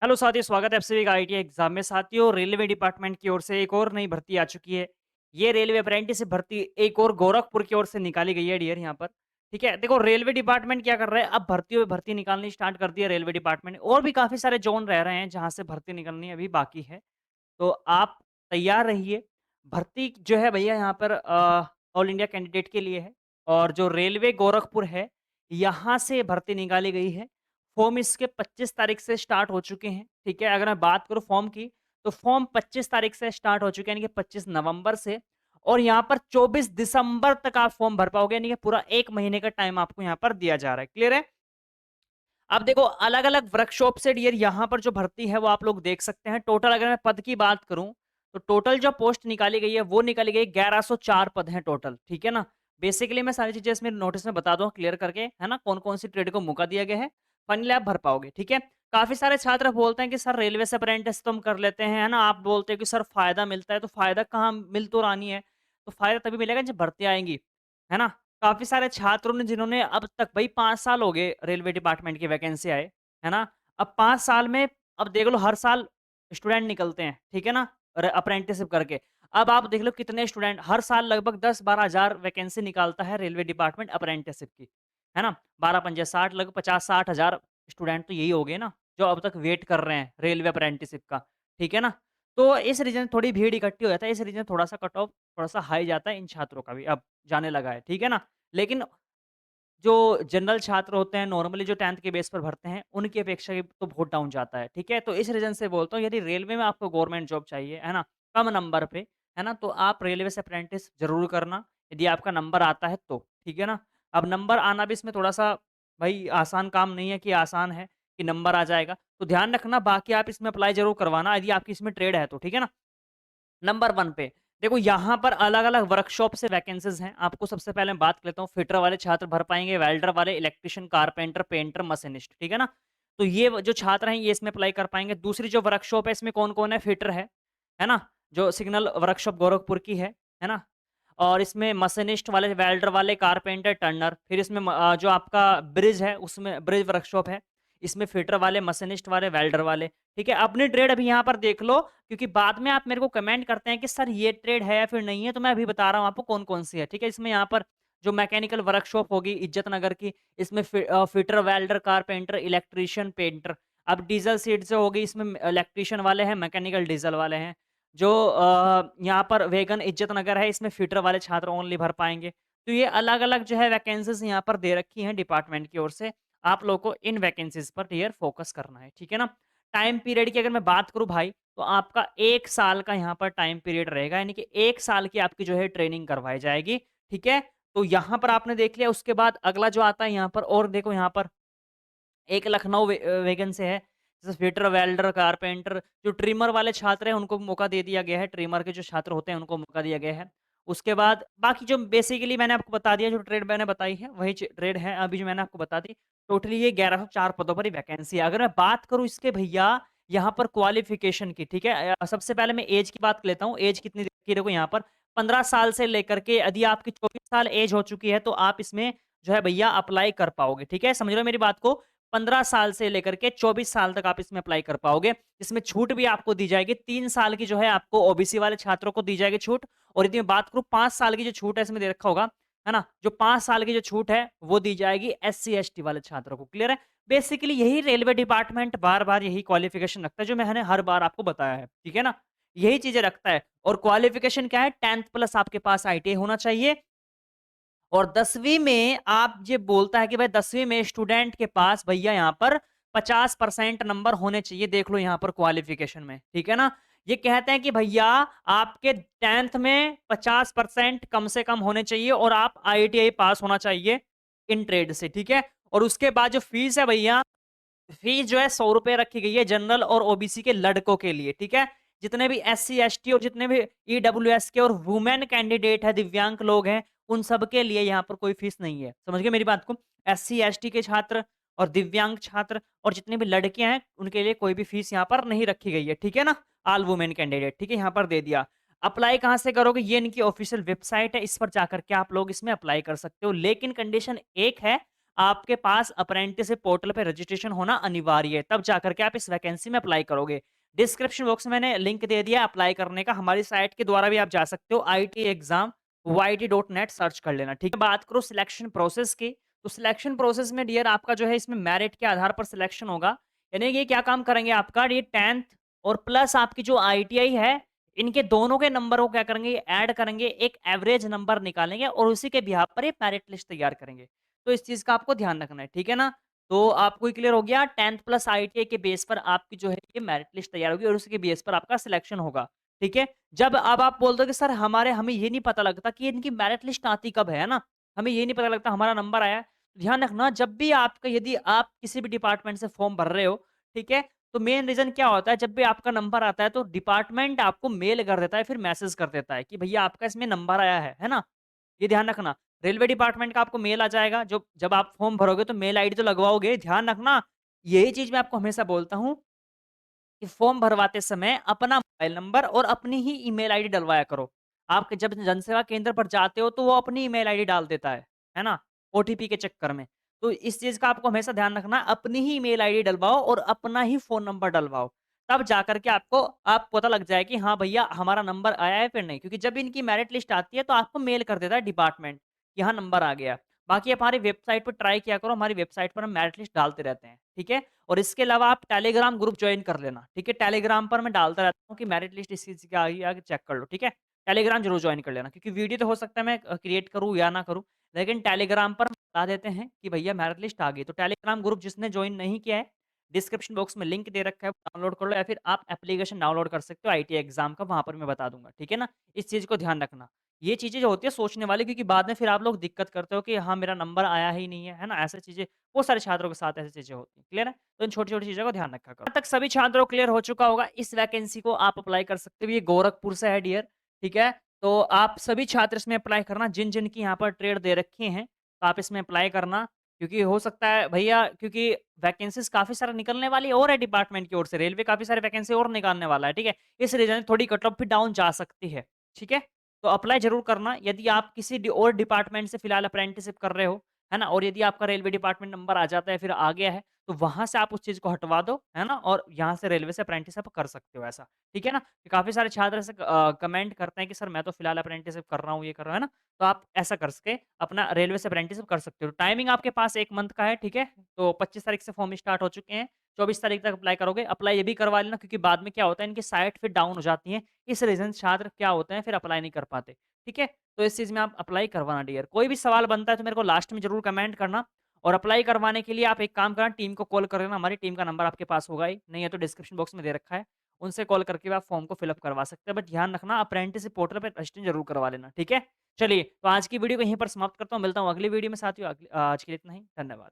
Hello साथियों, स्वागत है आप सभी का आईटी एग्जाम में। साथियों, रेलवे डिपार्टमेंट की ओर से एक और नई भर्ती आ चुकी है। ये रेलवे अप्रेंटिस भर्ती एक और गोरखपुर की ओर से निकाली गई है डियर यहाँ पर। ठीक है, देखो रेलवे डिपार्टमेंट क्या कर रहा है, अब भर्तियों में भर्ती निकालनी स्टार्ट कर दी है रेलवे डिपार्टमेंट। और भी काफी सारे जोन रह रहे हैं जहां से भर्ती निकलनी अभी बाकी है। तो आप तैयार रहिए। भर्ती जो है भैया यहाँ पर ऑल इंडिया कैंडिडेट के लिए है। और जो रेलवे गोरखपुर है, यहाँ से भर्ती निकाली गई है। फॉर्म इसके 25 तारीख से स्टार्ट हो चुके हैं। ठीक है, अगर मैं बात करूँ फॉर्म की, तो फॉर्म 25 तारीख से स्टार्ट हो चुके हैं, यानी कि 25 नवंबर से। और यहाँ पर 24 दिसंबर तक आप फॉर्म भर पाओगे, यानी कि पूरा 1 महीने का टाइम आपको यहाँ पर दिया जा रहा है। क्लियर है? अब देखो अलग-अलग वर्कशॉप से डियर यहाँ पर जो भर्ती है वो आप लोग देख सकते हैं। टोटल अगर मैं पद की बात करूँ, तो टोटल जो पोस्ट निकाली गई है वो निकाली गई 1104 पद हैं टोटल। ठीक है ना? बेसिकली मैं सारी चीज़ें इसमें नोटिस में बता दूँ क्लियर करके, है ना? कौन-कौन सी ट्रेड को मौका दिया गया है, फाइनली आप भर पाओगे। ठीक है? काफ़ी सारे छात्र बोलते हैं कि सर रेलवे से अप्रेंटिस तो हम कर लेते हैं, है ना? आप बोलते हो कि सर फ़ायदा मिलता है, तो फ़ायदा कहाँ मिल तो रहा नहीं है। तो फ़ायदा तभी मिलेगा जब भर्तियाँ आएँगी, है ना? काफ़ी सारे छात्रों ने जिन्होंने अब तक भई 5 साल हो गए रेलवे डिपार्टमेंट की वैकेंसी आए, है ना? अब 5 साल में अब देख लो हर साल स्टूडेंट निकलते हैं, ठीक है ना? अप्रेंटिसशिप करके। अब आप देख लो कितने स्टूडेंट हर साल लगभग 10-12 हज़ार वैकेंसी निकालता है रेलवे डिपार्टमेंट अप्रेंटिसशिप की, है ना? 12 पंजे 60 लगभग 50-60 हज़ार स्टूडेंट तो यही हो गए ना, जो अब तक वेट कर रहे हैं रेलवे अप्रेंटिसशिप का, ठीक है ना? तो इस रीज़न थोड़ी भीड़ इकट्ठी हो जाता है, इस रीज़न थोड़ा-सा कट ऑफ थोड़ा-सा हाई जाता है इन छात्रों का भी अब जाने लगा है, ठीक है ना? लेकिन जो जनरल छात्र होते हैं नॉर्मली जो 10th के बेस पर भरते हैं, उनकी अपेक्षा ये तो बहुत डाउन जाता है, ठीक है? तो इस रीज़न से बोलता हूँ यदि रेलवे में आपको गवर्नमेंट जॉब चाहिए, है ना? कम नंबर पे, है ना? तो आप रेलवे से अप्रेंटिस ज़रूर करना, यदि आपका नंबर आता है तो, ठीक है ना? अब नंबर आना भी इसमें थोड़ा-सा भई आसान काम नहीं है कि आसान है कि नंबर आ जाएगा। तो ध्यान रखना बाकी आप इसमें अप्लाई ज़रूर करवाना यदि आपकी इसमें ट्रेड है तो, ठीक है ना? नंबर 1 पे, देखो यहाँ पर अलग-अलग वर्कशॉप से वैकेंसीज़ हैं। आपको सबसे पहले मैं बात कर लेता हूँ, फिटर वाले छात्र भर पाएँगे, वेल्डर वाले, इलेक्ट्रीशियन, कारपेंटर, पेंटर, मशीनिस्ट, ठीक है ना? तो ये जो छात्र हैं, ये इसमें अप्लाई कर पाएँगे। दूसरी जो वर्कशॉप है, इसमें कौन-कौन है? फिटर है ना? जो सिग्नल वर्कशॉप गोरखपुर की है ना? और इसमें मशीनिस्ट वाले, वेल्डर वाले, कारपेंटर, टर्नर, फिर इसमें जो आपका ब्रिज है, उसमें ब्रिज वर्कशॉप है। इसमें फिटर वाले, मशीनिस्ट वाले, वेल्डर वाले, ठीक है? अपनी ट्रेड अभी यहाँ पर देख लो क्योंकि बाद में आप मेरे को कमेंट करते हैं कि सर ये ट्रेड है या फिर नहीं है, तो मैं अभी बता रहा हूँ आपको कौन-कौन सी है, ठीक है? इसमें यहाँ पर जो मैकेनिकल वर्कशॉप होगी इज्जत नगर की, इसमें fitter, welder, carpenter, electrician, painter. अब डीज़ल सीट से होगी, इसमें इलेक्ट्रीशियन वाले हैं, मैकेनिकल डीज़ल वाले हैं। जो यहाँ पर वेगन इज्जत नगर है, इसमें फिटर वाले छात्र ओनली भर पाएँगे। तो ये अलग-अलग जो है वैकेंसीज़ यहाँ पर दे रखी हैं डिपार्टमेंट की ओर से। आप लोगों को इन वैकेंसीज़ पर डियर फ़ोकस करना है, ठीक है ना? टाइम पीरियड की अगर मैं बात करूँ भाई, तो आपका 1 साल का यहाँ पर टाइम पीरियड रहेगा, यानी कि 1 साल की आपकी जो है ट्रेनिंग करवाई जाएगी, ठीक है? तो यहाँ पर आपने देख लिया, उसके बाद अगला जो आता है यहाँ पर और देखो यहाँ पर एक लखनऊ वैकेंसी है, जैसे फिटर, वेल्डर, कारपेंटर, जो ट्रिमर वाले छात्र हैं उनको मौका दे दिया गया है, ट्रिमर के जो छात्र होते हैं उनको मौका दिया गया है। उसके बाद बाकी जो बेसिकली मैंने आपको बता दिया, जो ट्रेड मैंने बताई है, वही ट्रेड है अभी जो मैंने आपको बता दी। टोटली ये 1104 पदों पर ही वैकेंसी है। अगर मैं बात करूँ इसके भैया यहाँ पर क्वालिफ़िकेशन की, ठीक है? सबसे पहले मैं ऐज की बात कर लेता हूँ, ऐज कितनी देखिए देखो यहाँ पर 15 साल से लेकर के यदि आपकी 24 साल ऐज हो चुकी है, तो आप इसमें जो है भैया अप्लाई कर पाओगे, ठीक है? समझ रहे हो मेरी बात को? 15 साल से लेकर के 24 साल तक आप इसमें अप्लाई कर पाओगे। इसमें छूट भी आपको दी जाएगी, 3 साल की जो है आपको ओबीसी वाले छात्रों को दी जाएगी छूट। और यदि मैं बात करूँ 5 साल की जो छूट है इसमें दे रखा होगा, है ना? जो 5 साल की जो छूट है वो दी जाएगी एससी, एसटी वाले छात्रों को, क्लियर है? बेसिकली यही रेलवे डिपार्टमेंट बार-बार यही क्वालिफ़िकेशन रखता है जो मैंने हर बार आपको बताया है, ठीक है ना? यही चीज़ें रखता है और क्वालिफ़िकेशन क्या है 10th प्लस आपके पास आईटीआई होना चाहिए। और 10वीं में आप ये बोलता है कि भाई 10वीं में स्टूडेंट के पास भैया यहाँ पर 50% नंबर होने चाहिए, देख लो यहाँ पर क्वालिफिकेशन में, ठीक है ना? ये कहते हैं कि भैया आपके 10th में 50% कम से कम होने चाहिए और आप आईटीआई पास होना चाहिए इन ट्रेड से, ठीक है? और उसके बाद जो फीस है भैया, फीस जो है ₹100 रखी गई है जनरल और ओबीसी के लड़कों के लिए, ठीक है? जितने भी एससी, एसटी और जितने भी ईडब्ल्यूएस के और वुमेन कैंडिडेट है, दिव्यांग लोग हैं, उन सब के लिए यहाँ पर कोई फीस नहीं है। समझ गए मेरी बात को? एससी, एसटी के छात्र और दिव्यांग छात्र और जितनी भी लड़कियाँ हैं, उनके लिए कोई भी फीस यहाँ पर नहीं रखी गई है, ठीक है ना? ऑल वुमेन कैंडिडेट, ठीक है? यहाँ पर दे दिया। अप्लाई कहाँ से करोगे? ये इनकी ऑफिशियल वेबसाइट है, इस पर जाकर के आप लोग इसमें अप्लाई कर सकते हो। लेकिन कंडीशन एक है, आपके पास अप्रेंटिसशिप पोर्टल पे रजिस्ट्रेशन होना अनिवार्य है, तब जाकर के आप इस वैकेंसी में अप्लाई करोगे। डिस्क्रिप्शन बॉक्स में मैंने लिंक दे दिया है अप्लाई करने का, हमारी साइट के द्वारा भी आप जा सकते हो, आईटी एग्ज़ाम YT.net सर्च कर लेना, ठीक है? बात करो सिलेक्शन प्रोसेस की, तो सिलेक्शन प्रोसेस में डियर आपका जो है इसमें मेरिट के आधार पर सिलेक्शन होगा। यानी ये क्या काम करेंगे आपका ये 10th और प्लस आपकी जो आईटीआई है, इनके दोनों के नंबर को क्या करेंगे ऐड करेंगे, एक एवरेज नंबर निकालेंगे और उसी के बिहाफ पर ये मेरिट लिस्ट तैयार करेंगे। तो इस चीज़ का आपको ध्यान रखना है, ठीक है ना? तो आपको ये क्लियर हो गया 10th प्लस आईटीआई के बेस पर आपकी जो है ये मेरिट लिस्ट तैयार होगी और उसी के बेस पर आपका सिलेक्शन होगा, ठीक है? जब अब आप बोल दो कि सर हमें ये नहीं पता लगता कि इनकी मेरिट लिस्ट आती कब है ना? हमें ये नहीं पता लगता हमारा नंबर आया है। ध्यान रखना जब भी आपका यदि आप किसी भी डिपार्टमेंट से फॉर्म भर रहे हो, ठीक है? तो मेन रीज़न क्या होता है जब भी आपका नंबर आता है तो डिपार्टमेंट आपको मेल कर देता है फिर मैसेज कर देता है कि भैया आपका इसमें नंबर आया है ना? ये ध्यान रखना। रेलवे डिपार्टमेंट का आपको मेल आ जाएगा जो जब आप फॉर्म भरोगे तो मेल आईडी तो लगवाओगे, ध्यान रखना। यही चीज़ मैं आपको हमेशा बोलता हूँ कि फॉर्म भरवाते समय अपना मोबाइल नंबर और अपनी ही ईमेल आईडी डलवाया करो। आप जब जनसेवा केंद्र पर जाते हो तो वो अपनी ईमेल आईडी डाल देता है ना? ओटीपी के चक्कर में। तो इस चीज़ का आपको हमेशा ध्यान रखना अपनी ही ईमेल आईडी डलवाओ और अपना ही फ़ोन नंबर डलवाओ। तब जाकर के आप पता लग जाए कि हाँ भैया हमारा नंबर आया है फिर नहीं। क्योंकि जब इनकी मेरिट लिस्ट आती है तो आपको मेल कर देता है डिपार्टमेंट कि हाँ नंबर आ गया। बाकी आप हमारी वेबसाइट पे ट्राई किया करो, हमारी वेबसाइट पर हम मेरिट लिस्ट डालते रहते हैं, ठीक है? और इसके अलावा आप टेलीग्राम ग्रुप जॉइन कर लेना, ठीक है? टेलीग्राम पर मैं डालता रहता हूँ कि मेरिट लिस्ट इस-इस की आ गई है, आके चेक कर लो, ठीक है? टेलीग्राम ज़रूर जॉइन कर लेना क्योंकि वीडियो तो हो सकता है मैं क्रिएट करूँ या ना करूँ, लेकिन टेलीग्राम पर बता देते हैं कि भैया मेरिट लिस्ट आ गई। तो टेलीग्राम ग्रुप जिसने जॉइन नहीं किया है, डिस्क्रिप्शन बॉक्स में लिंक दे रखा है, डाउनलोड कर लो या फिर आप एप्लीकेशन डाउनलोड कर सकते हो आईटी एग्ज़ाम का, वहाँ पर मैं बता दूँगा, ठीक है ना? इस चीज़ को ध्यान रखना। ये चीज़ें जो होती है सोचने वाली क्योंकि बाद में फिर आप लोग दिक्कत करते हो कि हाँ, मेरा नंबर आया ही नहीं है ना? ऐसी चीज़ें बहुत सारे छात्रों के साथ ऐसी चीज़ें होती हैं, क्लियर है? तो इन छोटी-छोटी चीज़ों का ध्यान रखा करो। अब तक सभी छात्रों को क्लियर हो चुका होगा, इस वैकेंसी को आप अप्लाई कर सकते हो। ये गोरखपुर से है डियर, ठीक है? तो आप सभी छात्र इसमें अप्लाई करना, जिन-जिन की यहाँ पर ट्रेड दे रखी हैं, तो आप इसमें अप्लाई करना क्योंकि हो सकता है भैया क्योंकि वैकेंसीज़ काफ़ी सारा निकलने वाली है और है डिपार्टमेंट की ओर से, रेलवे काफ़ी सारी वैकेंसी और निकालने वाला है, ठीक है? इस रीज़न थोड़ी कट ऑफ भी डाउन जा सकती है, ठीक है? तो अप्लाई ज़रूर करना यदि आप किसी और डिपार्टमेंट से फिलहाल अप्रेंटिसशिप कर रहे हो, है ना? और यदि आपका रेलवे डिपार्टमेंट नंबर आ जाता है, फिर आ गया है, तो वहाँ से आप उस चीज़ को हटवा दो, है ना? और यहाँ से रेलवे से अप्रेंटिसशिप कर सकते हो ऐसा, ठीक है ना? काफ़ी सारे छात्र ऐसे कमेंट करते हैं कि सर मैं तो फिलहाल अप्रेंटिसशिप कर रहा हूँ, ये कर रहा हूँ, है ना? तो आप ऐसा कर सके अपना रेलवे से अप्रेंटिसशिप कर सकते हो। टाइमिंग आपके पास 1 मंथ का है, ठीक है? तो 25 तारीख से फॉर्म स्टार्ट हो चुके हैं, 24 तारीख तक अप्लाई करोगे। अप्लाई ये भी करवा लेना क्योंकि बाद में क्या होता है इनकी साइट फिर डाउन हो जाती है, इस रीज़न से छात्र क्या होते हैं फिर अप्लाई नहीं कर पाते, ठीक है? तो इस चीज़ में आप अप्लाई करवाना डियर। कोई भी सवाल बनता है तो मेरे को लास्ट में ज़रूर कमेंट करना और अप्लाई करवाने के लिए आप एक काम करना टीम को कॉल कर लेना, हमारी टीम का नंबर आपके पास होगा ही, नहीं है तो डिस्क्रिप्शन बॉक्स में दे रखा है। उनसे कॉल करके भी आप फॉर्म को फिल अप करवा सकते हैं। बट ध्यान रखना अप्रेंटिसशिप पोर्टल पे रजिस्ट्रेशन ज़रूर करवा लेना, ठीक है? चलिए, तो आज की वीडियो को यहीं पर समाप्त करता हूँ, मिलता हूँ अगली वीडियो में साथियों आज के लिए इतना ही, धन्यवाद।